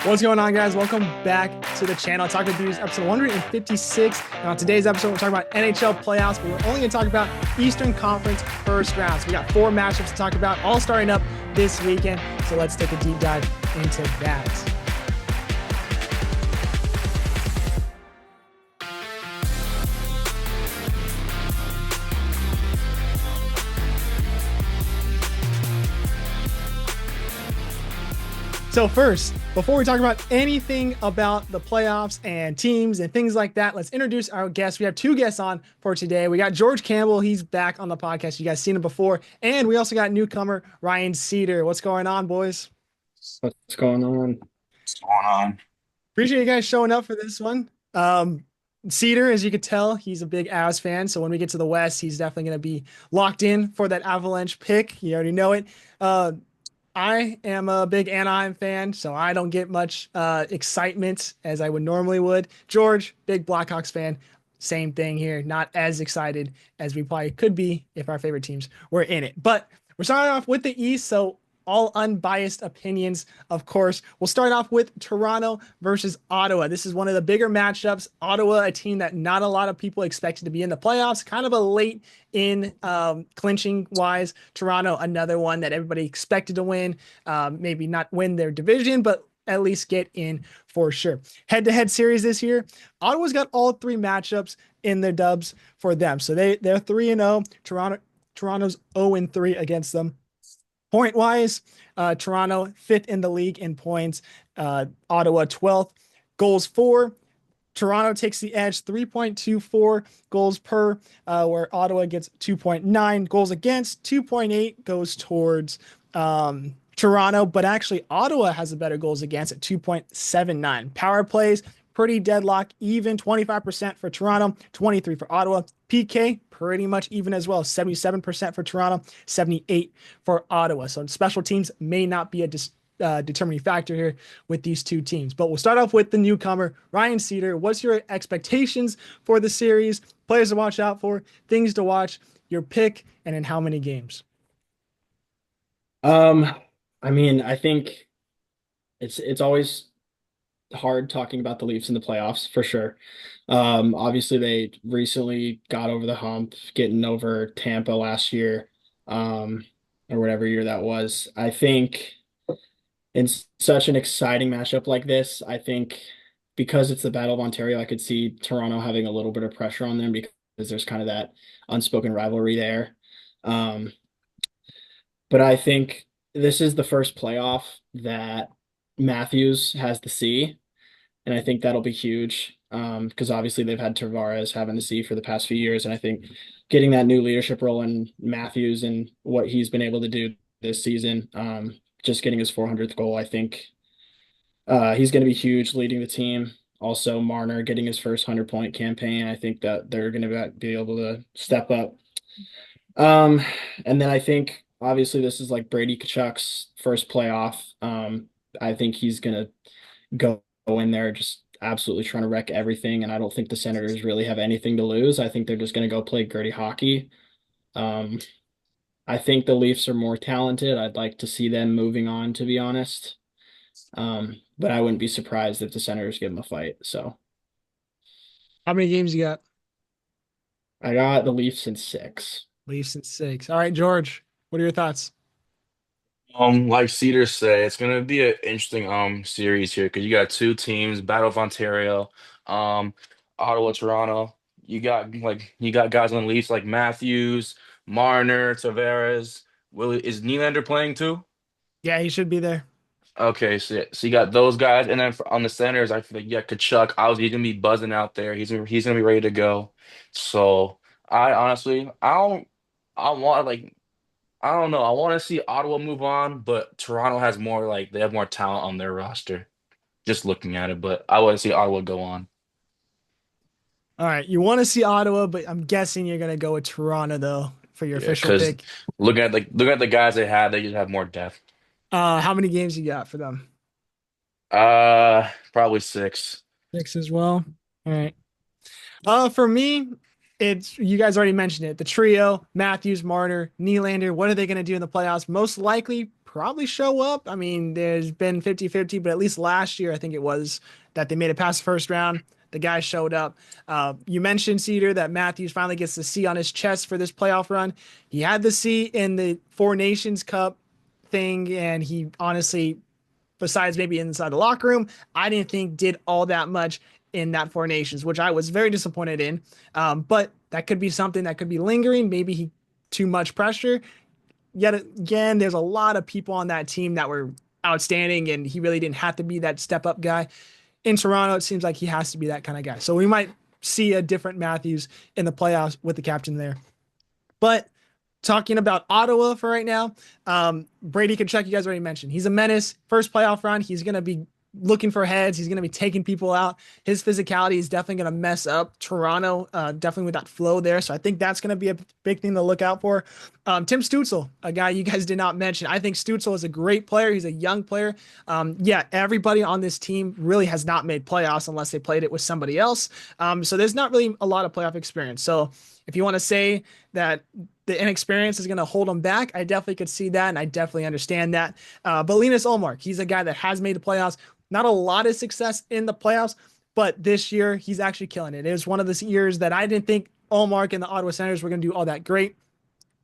What's going on, guys? Welcome back to the channel. Talk with Dudes, episode 156. And on today's episode, we're talking about NHL playoffs, but we're only going to talk about Eastern Conference first round. So we got 4 matchups to talk about, all starting up this weekend. So let's take a deep dive into that. So first, before we talk about anything about the playoffs and teams and things like that, let's introduce our guests. We have 2 guests on for today. We got George Campbell. He's back on the podcast. You guys seen him before. And we also got newcomer Ryan Cedar. What's going on, boys? What's going on? What's going on? Appreciate you guys showing up for this one. Cedar, as you could tell, he's a big Avs fan. So when we get to the West, he's definitely going to be locked in for that Avalanche pick. You already know it. I am a big Anaheim fan, so I don't get much excitement as I would normally would. George, big Blackhawks fan. Same thing here. Not as excited as we probably could be if our favorite teams were in it. But we're starting off with the East, so all unbiased opinions, of course. We'll start off with Toronto versus Ottawa. This is one of the bigger matchups. Ottawa, a team that not a lot of people expected to be in the playoffs, kind of a late in clinching wise. Toronto, another one that everybody expected to win, maybe not win their division, but at least get in for sure. Head-to-head series this year, Ottawa's got all 3 matchups in their dubs for them. So they're 3-0. Toronto's 0-3 against them. Point wise, Toronto 5th in the league in points, Ottawa 12th. Goals for, Toronto takes the edge, 3.24 goals per, where Ottawa gets 2.9 goals against, 2.8 goes towards Toronto, but actually Ottawa has a better goals against at 2.79. Power plays, pretty deadlock, even 25% for Toronto, 23 for Ottawa. PK, pretty much even as well, 77% for Toronto, 78 for Ottawa. So special teams may not be a determining factor here with these 2 teams. But we'll start off with the newcomer, Ryan Cedar. What's your expectations for the series? Players to watch out for, things to watch, your pick, and in how many games? Um, I think it's always hard talking about the Leafs in the playoffs for sure. Obviously they recently got over the hump, getting over Tampa last year, or whatever year that was. I think in such an exciting matchup like this, I think because it's the Battle of Ontario, I could see Toronto having a little bit of pressure on them because there's kind of that unspoken rivalry there. Um, But I think this is the first playoff that Matthews has the C, and I think that'll be huge because obviously they've had Tavares having the C for the past few years, and I think getting that new leadership role in Matthews and what he's been able to do this season, just getting his 400th goal, I think he's going to be huge leading the team. Also, Marner getting his first 100-point campaign, I think that they're going to be able to step up. Um, and then I think obviously this is like Brady Kachuk's first playoff. I think he's gonna go in there just absolutely trying to wreck everything, and I don't think the Senators really have anything to lose. I think they're just gonna go play gritty hockey. Um, I think the Leafs are more talented. I'd like to see them moving on, to be honest. But I wouldn't be surprised if the Senators give them a fight. So How many games you got? I got the Leafs in 6. Leafs in 6. All right, George, what are your thoughts? Like Cedar said, it's gonna be an interesting series here because you got 2 teams, Battle of Ontario, um, Ottawa, Toronto. You got guys on the Leafs like Matthews, Marner, Tavares. Is Nylander playing too? Yeah, he should be there. Okay, so you got those guys, and then on the centers, I feel like you got Kachuk. Obviously, he's gonna be buzzing out there. He's gonna be ready to go. So I honestly, I want like. I don't know. I want to see Ottawa move on, but Toronto has more they have more talent on their roster. Just looking at it, but I want to see Ottawa go on. All right, you want to see Ottawa, but I'm guessing you're gonna go with Toronto though for your Yeah, official because pick. looking at the guys they just have more depth. How many games you got for them? Probably 6. 6 as well. All right. For me, it's you guys already mentioned it. The trio, Matthews, Marner, Nylander, what are they going to do in the playoffs? Most likely, probably show up. I mean, there's been 50-50, but at least last year, I think it was that they made it past the first round. The guy showed up. You mentioned, Cedar, that Matthews finally gets the C on his chest for this playoff run. He had the C in the Four Nations Cup thing, and he honestly, besides maybe inside the locker room, I didn't think did all that much in that Four Nations, which I was very disappointed in. But that could be something that could be lingering. Maybe he too much pressure. Yet again, there's a lot of people on that team that were outstanding, and he really didn't have to be that step up guy. In Toronto, it seems like he has to be that kind of guy. So we might see a different Matthews in the playoffs with the captain there. But talking about Ottawa for right now, Brady Tkachuk, you guys already mentioned. He's a menace. First playoff run, he's going to be looking for heads. He's going to be taking people out. His physicality is definitely going to mess up Toronto, definitely with that flow there. So I think that's going to be a big thing to look out for. Tim Stützle, a guy you guys did not mention. I think Stützle is a great player. He's a young player. Yeah, everybody on this team really has not made playoffs unless they played it with somebody else. So there's not really a lot of playoff experience. So if you want to say that the inexperience is going to hold him back, I definitely could see that, and I definitely understand that. But Linus Ullmark, he's a guy that has made the playoffs. Not a lot of success in the playoffs, but this year he's actually killing it. It was one of the years that I didn't think Ullmark and the Ottawa Senators were going to do all that great.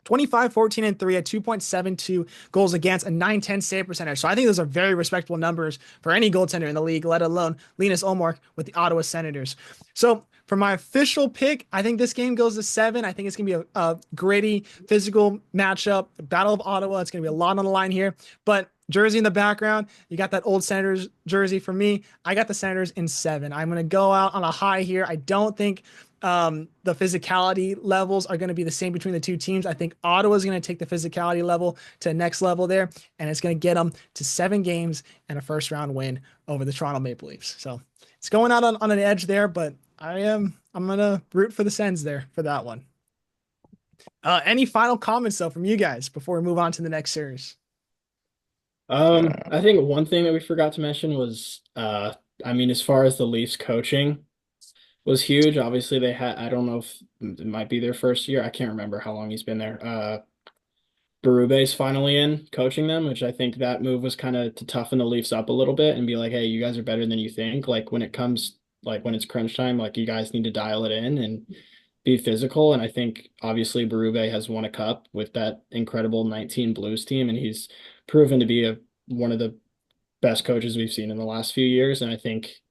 25, 14, and 3 at 2.72 goals against, a 910 save percentage. So I think those are very respectable numbers for any goaltender in the league, let alone Linus Ullmark with the Ottawa Senators. So for my official pick, I think this game goes to 7. I think it's going to be a gritty, physical matchup, Battle of Ottawa. It's going to be a lot on the line here. But jersey in the background, you got that old Senators jersey for me. I got the Senators in 7. I'm going to go out on a high here. I don't think the physicality levels are going to be the same between the two teams. I think Ottawa is going to take the physicality level to the next level there, and it's going to get them to 7 games and a first round win over the Toronto Maple Leafs. So it's going out on an edge there, but I'm going to root for the Sens there for that one. Any final comments though from you guys before we move on to the next series? I think one thing that we forgot to mention was, I mean, as far as the Leafs coaching was huge. Obviously, they had, I don't know if it might be their first year. I can't remember how long he's been there. Berube's finally in coaching them, which I think that move was kind of to toughen the Leafs up a little bit and be like, hey, you guys are better than you think. Like when it comes, like when it's crunch time, like you guys need to dial it in and be physical. And I think obviously Berube has won a cup with that incredible 19 Blues team, and he's proven to be one of the best coaches we've seen in the last few years. And I think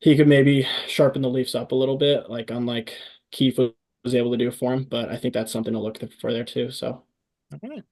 he could maybe sharpen the Leafs up a little bit, like unlike Keefe was able to do for him. But I think that's something to look for there too. So. All right.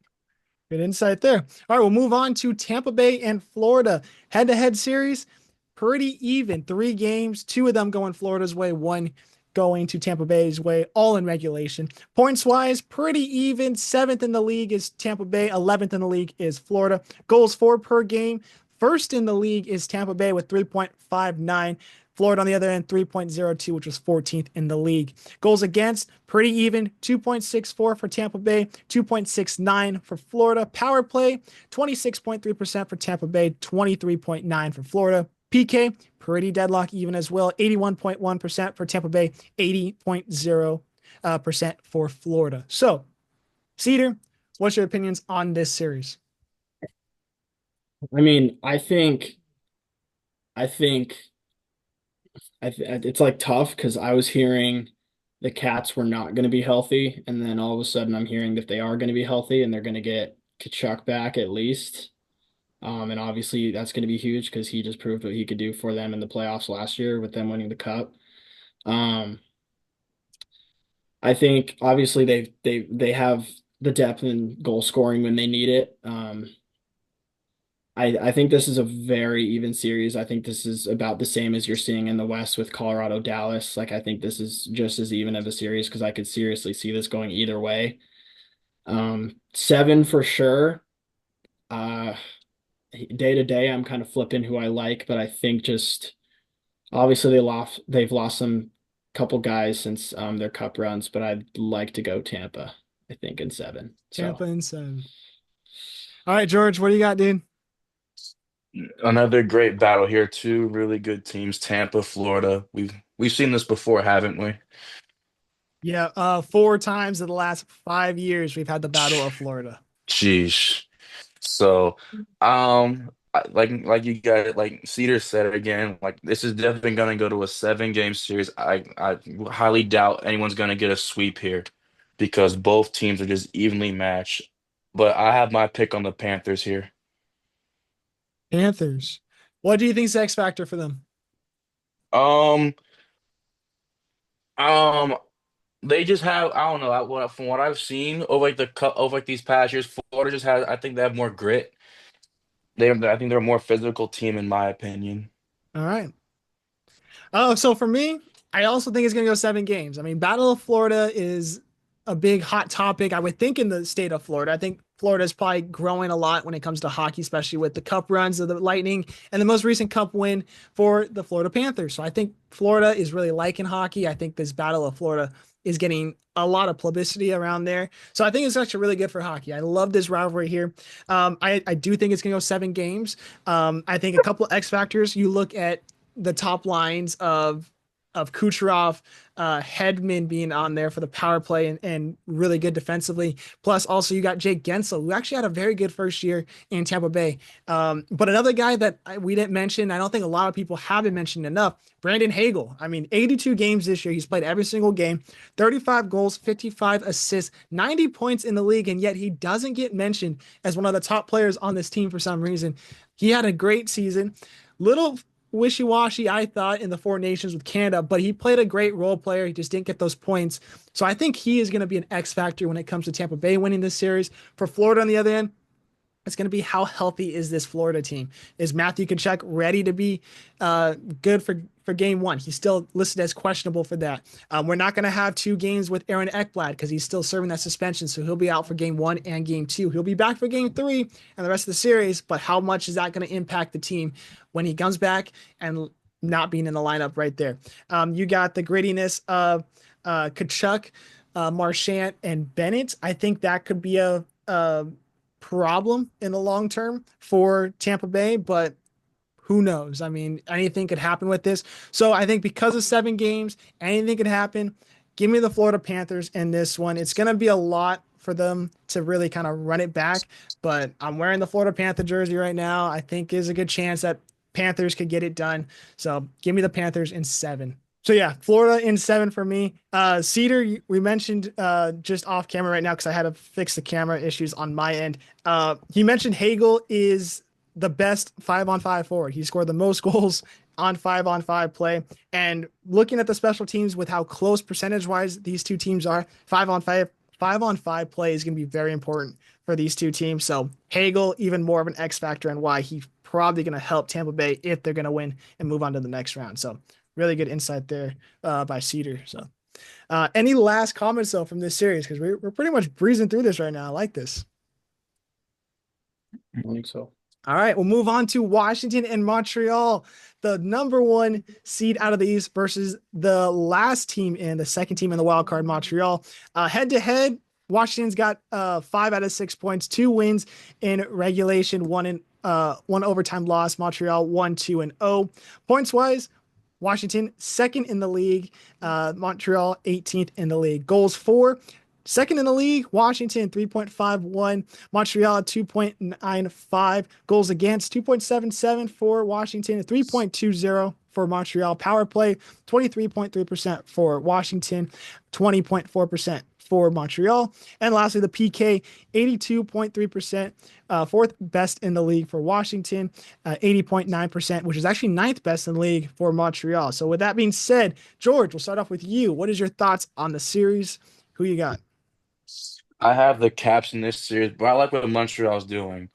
Good insight there. All right, we'll move on to Tampa Bay and Florida. Head-to-head series, pretty even. 3 games, 2 of them going Florida's way, 1 going to Tampa Bay's way, all in regulation. Points-wise, pretty even. 7th in the league is Tampa Bay. 11th in the league is Florida. Goals for per game. First in the league is Tampa Bay with 3.59. Florida on the other end, 3.02, which was 14th in the league. Goals against, pretty even, 2.64 for Tampa Bay, 2.69 for Florida. Power play, 26.3% for Tampa Bay, 23.9 for Florida. PK, pretty deadlock even as well, 81.1% for Tampa Bay, 80.0% for Florida. So, Cedar, what's your opinions on this series? I mean, I think it's like tough because I was hearing the Cats were not going to be healthy, and then all of a sudden I'm hearing that they are going to be healthy and they're going to get Kachuk back at least. And obviously that's going to be huge because he just proved what he could do for them in the playoffs last year with them winning the cup. Um, I think obviously they have the depth and goal scoring when they need it. I think this is a very even series. I think this is about the same as you're seeing in the West with Colorado, Dallas. Like I think this is just as even of a series because I could seriously see this going either way. 7 for sure. Day to day, I'm kind of flipping who I like, but I think just obviously they've lost some couple guys since their cup runs, but I'd like to go Tampa, I think in 7. Tampa So and 7. All right, George, what do you got, dude? Another great battle here, two really good teams, Tampa, Florida. We've seen this before, haven't we? Yeah, 4 times in the last 5 years we've had the Battle of Florida. Sheesh. So, like you got like Cedar said it again, like this is definitely gonna go to a 7 game series. I highly doubt anyone's gonna get a sweep here because both teams are just evenly matched. But I have my pick on the Panthers here. Panthers. What do you think's the X factor for them? Um, um, they just have I don't know from what I've seen over like over like these past years, Florida just has I think they have more grit. I think they're a more physical team in my opinion. All right. Oh, so for me, I also think it's going to go 7 games. I mean, Battle of Florida is a big hot topic, I would think, in the state of Florida. I think Florida is probably growing a lot when it comes to hockey, especially with the cup runs of the Lightning and the most recent cup win for the Florida Panthers. So I think Florida is really liking hockey. I think this Battle of Florida is getting a lot of publicity around there. So I think it's actually really good for hockey. I love this rivalry here. I do think it's going to go 7 games. I think a couple X factors. You look at the top lines of Kucherov, Hedman being on there for the power play and really good defensively. Plus, also you got Jake Gensel, who actually had a very good first year in Tampa Bay. But another guy that we didn't mention, I don't think a lot of people haven't mentioned enough, Brandon Hagel. I mean, 82 games this year. He's played every single game, 35 goals, 55 assists, 90 points in the league, and yet he doesn't get mentioned as one of the top players on this team for some reason. He had a great season. Little wishy-washy, I thought, in the Four Nations with Canada, but he played a great role player. He just didn't get those points. So I think he is going to be an X factor when it comes to Tampa Bay winning this series. For Florida on the other end, it's going to be how healthy is this Florida team? Is Matthew Tkachuk ready to be good for game one? He's still listed as questionable for that. We're not going to have 2 games with Aaron Ekblad because he's still serving that suspension, so he'll be out for game one and game two. He'll be back for game three and the rest of the series, but how much is that going to impact the team when he comes back and not being in the lineup right there? You got the grittiness of Kachuk, Marchand, and Bennett. I think that could be a problem in the long term for Tampa Bay, but who knows? I mean, anything could happen with this. So I think because of 7 games, anything could happen. Give me the Florida Panthers in this one. It's going to be a lot for them to really kind of run it back, but I'm wearing the Florida Panther jersey right now. I think there's a good chance that Panthers could get it done. So give me the Panthers in 7. So yeah, Florida in 7 for me. Cedar, we mentioned just off camera right now because I had to fix the camera issues on my end. You mentioned Hagel is the best 5-on-5 forward. He scored the most goals on 5-on-5 play. And looking at the special teams with how close percentage wise these two teams are, 5-on-5 play is going to be very important for these two teams. So Hagel, even more of an X factor and why he's probably going to help Tampa Bay if they're going to win and move on to the next round. So really good insight there by Cedar. So any last comments though from this series? Because we're pretty much breezing through this right now. I like this. I think so. All right, we'll move on to Washington and Montreal, the number one seed out of the East versus the last team in the second team in the wild card, Montreal. Head to head, Washington's got 5 out of 6 points, 2 wins in regulation, one overtime loss. Montreal 1-2-0. Points wise, Washington second in the league, Montreal 18th in the league. Goals for second in the league, Washington 3.51, Montreal 2.95, goals against 2.77 for Washington, 3.20 for Montreal. Power play 23.3% for Washington, 20.4% for Montreal. And lastly, the PK 82.3%, fourth best in the league for Washington, 80.9%, which is actually ninth best in the league for Montreal. So with that being said, George, we'll start off with you. What is your thoughts on the series? Who you got? I have the Caps in this series, but I like what Montreal's doing.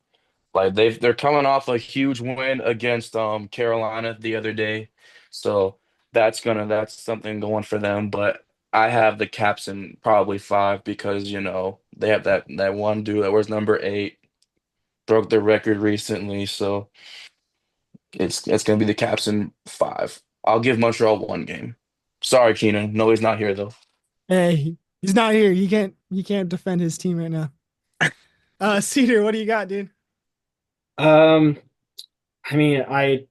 Like they're coming off a huge win against Carolina the other day. So that's something going for them. But I have the Caps in probably 5 because, they have that one dude that was number 8, broke their record recently. So it's gonna be the Caps in 5. I'll give Montreal 1 game. Sorry, Keenan. No, he's not here though. Hey, he's not here. He can't defend his team right now. Cedar, what do you got, dude? Um, I mean, I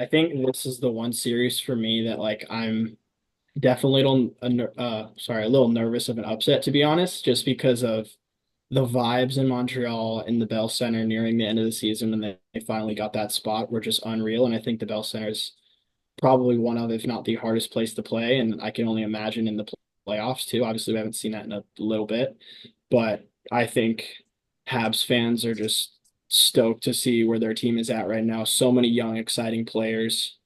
think this is the one series for me that like I'm definitely a little nervous of an upset, to be honest, just because of the vibes in Montreal in the Bell Center nearing the end of the season when they finally got that spot were just unreal. And I think the Bell Center is probably one of, if not the hardest place to play. And I can only imagine in the playoffs too. Obviously, we haven't seen that in a little bit, but I think Habs fans are just stoked to see where their team is at right now. So many young, exciting players.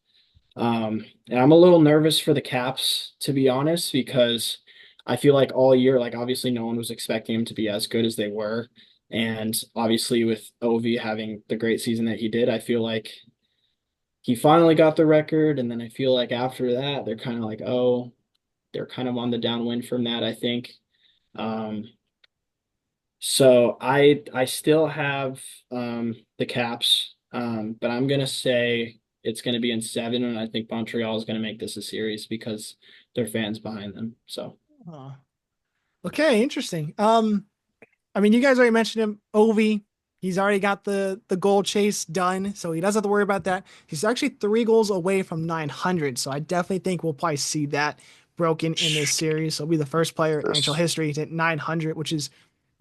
And I'm a little nervous for the Caps, to be honest, because I feel like all year, like obviously no one was expecting them to be as good as they were. And obviously with Ovi having the great season that he did, I feel like he finally got the record. And then I feel like after that, they're kind of like, oh, they're kind of on the downwind from that, I think. Um, so I still have the Caps, but I'm gonna say it's gonna be in seven, and I think Montreal is gonna make this a series because their fans behind them. So Oh, okay, interesting. I mean, you guys already mentioned him, Ovi. He's already got the goal chase done, so he doesn't have to worry about that. He's actually 3 goals away from 900, so I definitely think we'll probably see that broken in this series. So he'll be the first player in NHL First. history to hit 900, which is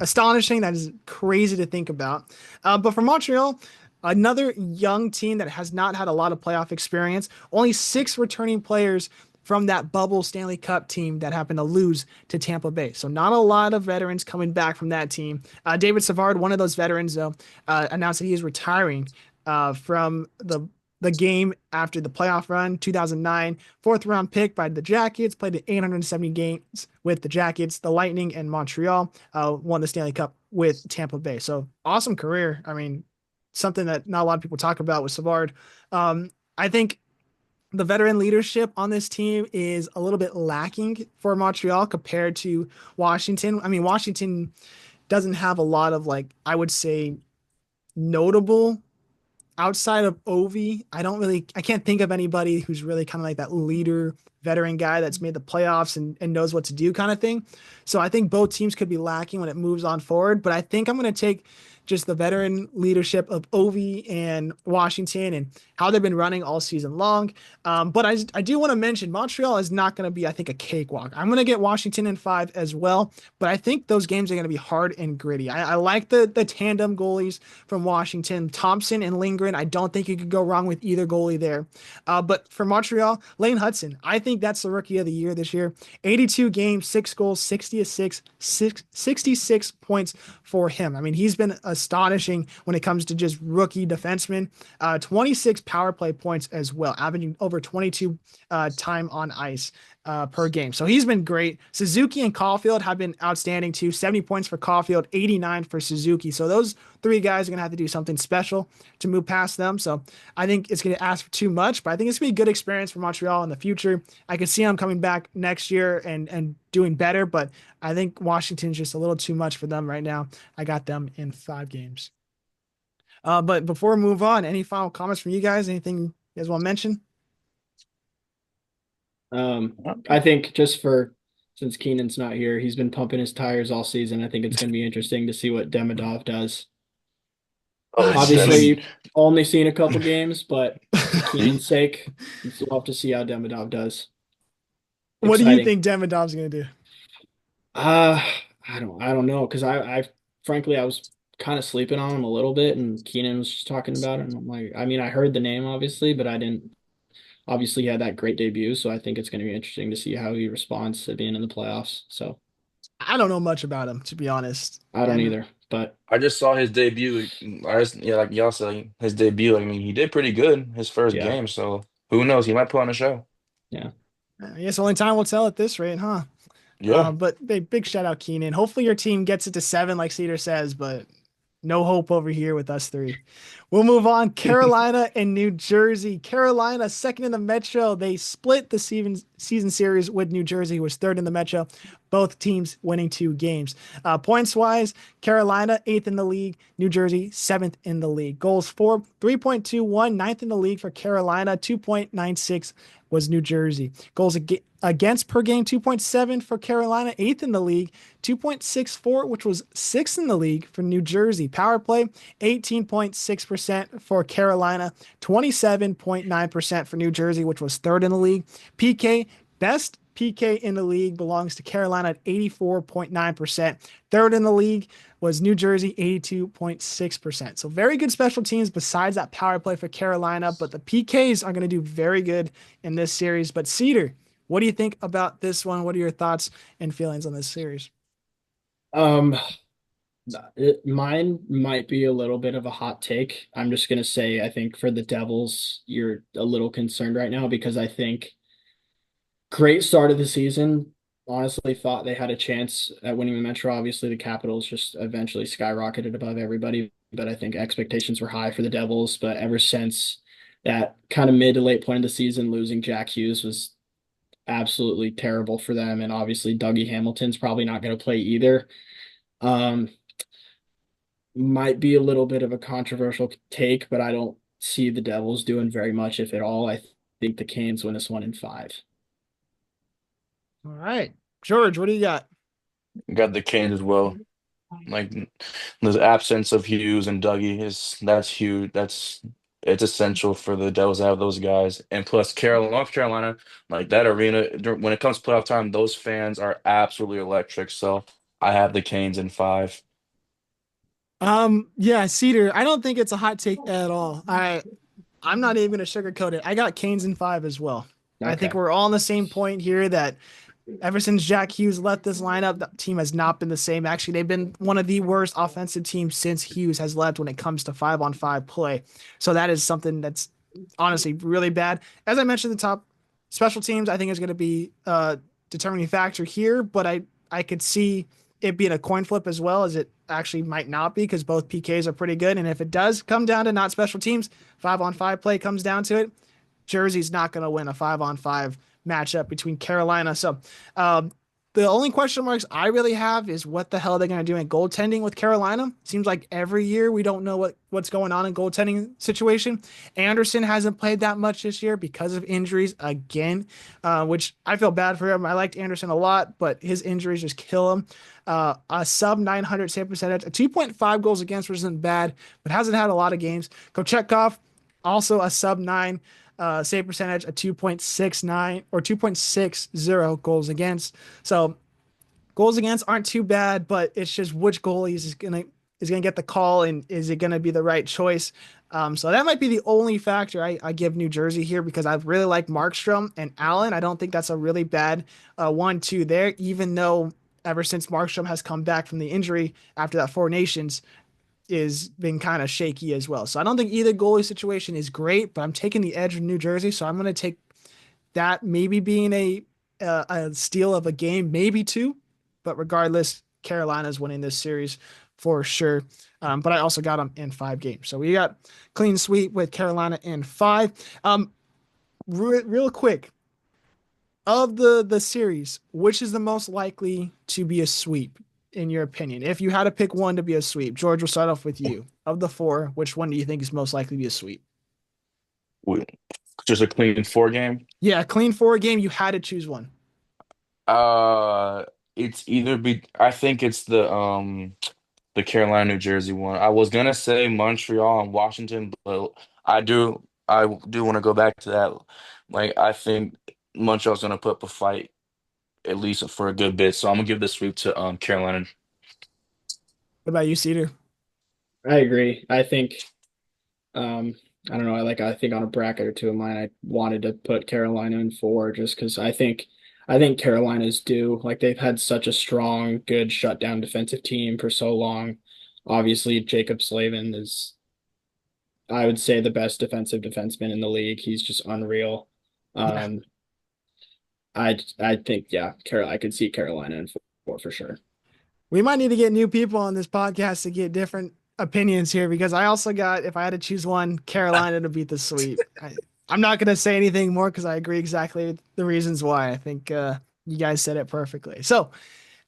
astonishing. That is crazy to think about. But for Montreal, another young team that has not had a lot of playoff experience, only 6 returning players from that bubble Stanley Cup team that happened to lose to Tampa Bay. So not a lot of veterans coming back from that team. David Savard, one of those veterans, though, announced that he is retiring from the game after the playoff run, 2009, fourth round pick by the Jackets, played in 870 games with the Jackets, the Lightning, and Montreal, won the Stanley Cup with Tampa Bay. So awesome career. I mean, something that not a lot of people talk about with Savard. I think the veteran leadership on this team is a little bit lacking for Montreal compared to Washington. I mean, Washington doesn't have a lot of, like, I would say, notable outside of Ovi. I can't think of anybody who's really kind of like that leader veteran guy that's made the playoffs and knows what to do kind of thing. So I think both teams could be lacking when it moves on forward, but I think I'm going to take just the veteran leadership of Ovi and Washington and how they've been running all season long. But I do want to mention Montreal is not going to be, I think, a cakewalk. I'm going to get Washington in 5 as well, but I think those games are going to be hard and gritty. I like the tandem goalies from Washington, Thompson and Lindgren. I don't think you could go wrong with either goalie there. But for Montreal, Lane Hudson, I think that's the rookie of the year this year. 82 games, 6 goals, 66 points for him. I mean, he's been astonishing when it comes to just rookie defensemen. 26 power play points as well, averaging over 22 time on ice per game. So he's been great. Suzuki and Caulfield have been outstanding too. 70 points for Caulfield, 89 for Suzuki. So those 3 guys are going to have to do something special to move past them. So I think it's going to ask for too much, but I think it's going to be a good experience for Montreal in the future. I could see them coming back next year and doing better, but I think Washington's just a little too much for them right now. I got them in 5 games. But before we move on, any final comments from you guys? Anything you guys want to mention? I think just for since Keenan's not here, he's been pumping his tires all season. I think it's gonna be interesting to see what Demidov does. Oh, Jeez. Obviously, only seen a couple games, but for Keenan's sake, we'll have to see how Demidov does. What do you Exciting. think Demidov's going to do? Uh, I don't know because I frankly I was kind of sleeping on him a little bit, and Keenan was just talking about it, and I'm like, I mean, I heard the name obviously, but I didn't. Obviously, he had that great debut, so I think it's going to be interesting to see how he responds to being in the playoffs. So I don't know much about him, to be honest. I don't And either, but I just saw his debut. Yeah, like y'all said, his debut. I mean, he did pretty good his first yeah, game. So who knows? He might put on a show. yeah. I guess only time will tell at this rate, huh? Yeah. But big shout out Keenan. Hopefully your team gets it to 7, like Cedar says, but no hope over here with us 3. We'll move on. Carolina and New Jersey. Carolina second in the Metro. They split the season series with New Jersey, who was third in the Metro. Both teams winning 2 games. Points wise, Carolina 8th in the league. New Jersey 7th in the league. Goals for 3.21, 9th in the league for Carolina. 2.96 was New Jersey. Goals against per game 2.7 for Carolina, 8th in the league. 2.64, which was 6th in the league for New Jersey. Power play 18.6% for Carolina, 27.9% for New Jersey, which was 3rd in the league. PK, best PK in the league belongs to Carolina at 84.9%. Third in the league was New Jersey, 82.6%. So very good special teams besides that power play for Carolina, but the PKs are going to do very good in this series. But Cedar, what do you think about this one? What are your thoughts and feelings on this series? Um, mine might be a little bit of a hot take. I'm just gonna say I think for the Devils, you're a little concerned right now because I think great start of the season. Honestly, thought they had a chance at winning the Metro. Obviously, the Capitals just eventually skyrocketed above everybody, but I think expectations were high for the Devils. But ever since that kind of mid to late point of the season, losing Jack Hughes was absolutely terrible for them. And obviously, Dougie Hamilton's probably not going to play either. Um, might be a little bit of a controversial take, but I don't see the Devils doing very much, if at all. I think the Canes win this one in five. All right. George, what do you got? Got the Canes as well. Like the absence of Hughes and Dougie is that's huge. It's essential for the Devils to have those guys. And plus North Carolina, like that arena when it comes to playoff time, those fans are absolutely electric. So I have the Canes in five. Yeah, Cedar, I don't think it's a hot take at all. I'm not even gonna sugarcoat it. I got Canes in five as well. I think Okay. we're all on the same point here that ever since Jack Hughes left this lineup, the team has not been the same. Actually, they've been one of the worst offensive teams since Hughes has left when it comes to 5-on-5 play. So that is something that's honestly really bad. As I mentioned at the top, special teams I think is going to be a determining factor here, but I could see it being a coin flip as well as it actually might not be because both PKs are pretty good. And if it does come down to not special teams, 5-on-5 play comes down to it, Jersey's not going to win a 5-on-5 matchup between Carolina. So um, the only question marks I really have is what the hell they're going to do in goaltending with Carolina. Seems like every year we don't know what's going on in goaltending situation. Anderson hasn't played that much this year because of injuries again, which I feel bad for him. I liked Anderson a lot, but his injuries just kill him. A sub 900 save percentage, a 2.5 goals against, which isn't bad, but hasn't had a lot of games. Kochetkov, also a sub 9 save percentage, a 2.69 or 2.60 goals against. So goals against aren't too bad, but it's just which goalie is gonna get the call and is it gonna be the right choice? So that might be the only factor I give New Jersey here because I really like Markstrom and Allen. I don't think that's a really bad 1-2 there, even though ever since Markstrom has come back from the injury after that Four Nations is been kind of shaky as well. So I don't think either goalie situation is great, but I'm taking the edge of New Jersey, so I'm going to take that maybe being a steal of a game, maybe two, but regardless, Carolina's winning this series for sure. But I also got them in 5 games, so we got clean sweep with Carolina in five. Real quick, of the series, which is the most likely to be a sweep in your opinion? If you had to pick one to be a sweep, George, we'll start off with you. Of the four, which one do you think is most likely to be a sweep? Just a clean four game. Yeah, clean four game. You had to choose one. Uh, it's either be I think it's the Carolina New Jersey one. I was gonna say Montreal and Washington, but I do want to go back to that. Like I think Montreal's gonna put up a fight at least for a good bit. So I'm gonna give the sweep to Carolina. What about you, Cedar? I agree. I think um I don't know, I think on a bracket or two of mine I wanted to put Carolina in four just because I think Carolina's due. Like they've had such a strong, good shutdown defensive team for so long. Obviously, Jacob Slavin is I would say the best defensive defenseman in the league. He's just unreal. Yeah. Um I think yeah, I could see Carolina in four for sure. We might need to get new people on this podcast to get different opinions here because I also got, if I had to choose one, Carolina to beat the sweep. I'm not going to say anything more because I agree exactly the reasons why. I think you guys said it perfectly. So,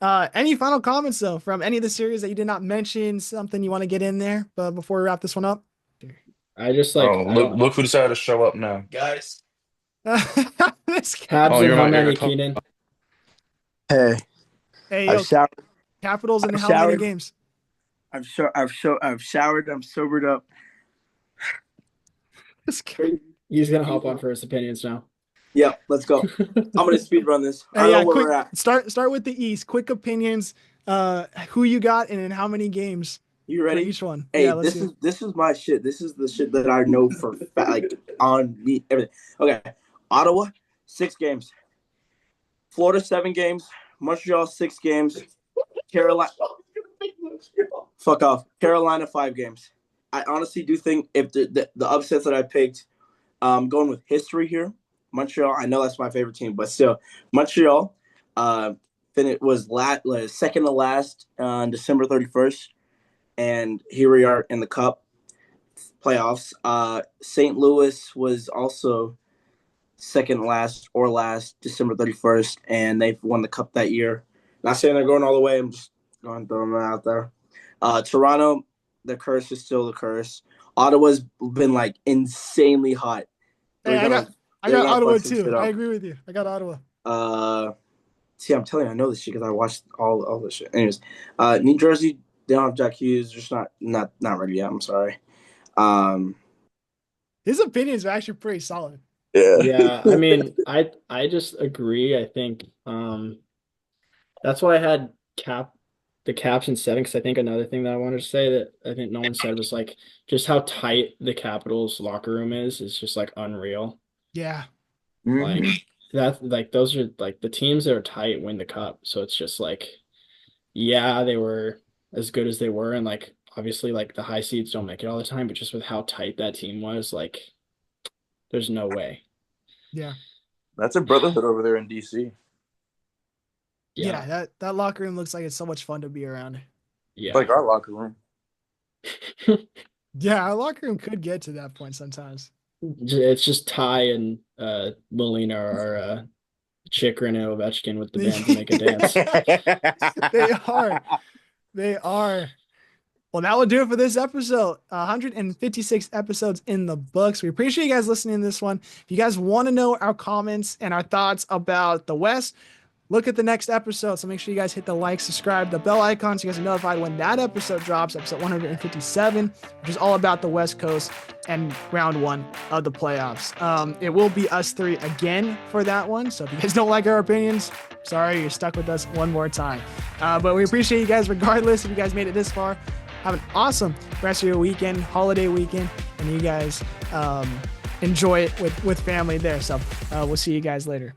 any final comments though from any of the series that you did not mention? Something you want to get in there before we wrap this one up? I just Oh, I look don't look who decided to show up now. Guys. This guy. Habs Oh, and you're how my many, Keenan? Hey, Hey, I've yo, showered. Capitals in I've how many showered. games? I've showered. I'm sobered up. This guy. He's gonna hop on for his opinions now. Yeah, let's go. I'm gonna speed run this. I Hey, don't know yeah, where quick. we're at. Start with the East. Quick opinions. Who you got and in how many games You for ready? each one? Hey, Yeah, let's hear it. this is my shit. This is the shit that I know for like on me everything. Okay, Ottawa 6 games, Florida 7 games, Montreal 6 games, Carolina fuck off, Carolina 5 games. I honestly do think if the upsets that I picked, going with history here, Montreal. I know that's my favorite team, but still, Montreal. Then it was second to last on December 31st, and here we are in the Cup playoffs. St. Louis was also second last or last December 31st, and they've won the Cup that year. Not saying they're going all the way. I'm just going throwing them out there. Toronto, the curse is still the curse. Ottawa's been like insanely hot. Hey, They're gonna I they're got gonna Ottawa fuck some too. shit I up. agree with you. I got Ottawa. See, I'm telling you, I know this shit because I watched all this shit. Anyways, New Jersey, they don't have Jack Hughes. Just not ready yet. I'm sorry. Um, His opinions are actually pretty solid. yeah. Yeah, I mean, I just agree. I think that's why I had the caps in setting, because I think another thing that I wanted to say that I think no one said was like just how tight the Capitals locker room is just like unreal. Yeah. Like Mhm. that, like those are like the teams that are tight win the cup. So it's just like, yeah, they were as good as they were, and like obviously like the high seeds don't make it all the time, but just with how tight that team was, like there's no way. Yeah. That's a brotherhood over there in DC. Yeah. Yeah, That locker room looks like it's so much fun to be around. yeah. Like our locker room. Yeah, our locker room could get to that point sometimes. It's just Ty and Molina are Chikrin and Ovechkin with the band to make a dance. They are. They are. Well, that will do it for this episode. 156 episodes in the books. We appreciate you guys listening to this one. If you guys want to know our comments and our thoughts about the West, look at the next episode. So make sure you guys hit the like, subscribe, the bell icon so you guys are notified when that episode drops, episode 157, which is all about the West Coast and round one of the playoffs. It will be us three again for that one. So if you guys don't like our opinions, sorry, you're stuck with us one more time. But we appreciate you guys regardless if you guys made it this far. Have an awesome rest of your weekend, holiday weekend, and you guys enjoy it with family there. So we'll see you guys later.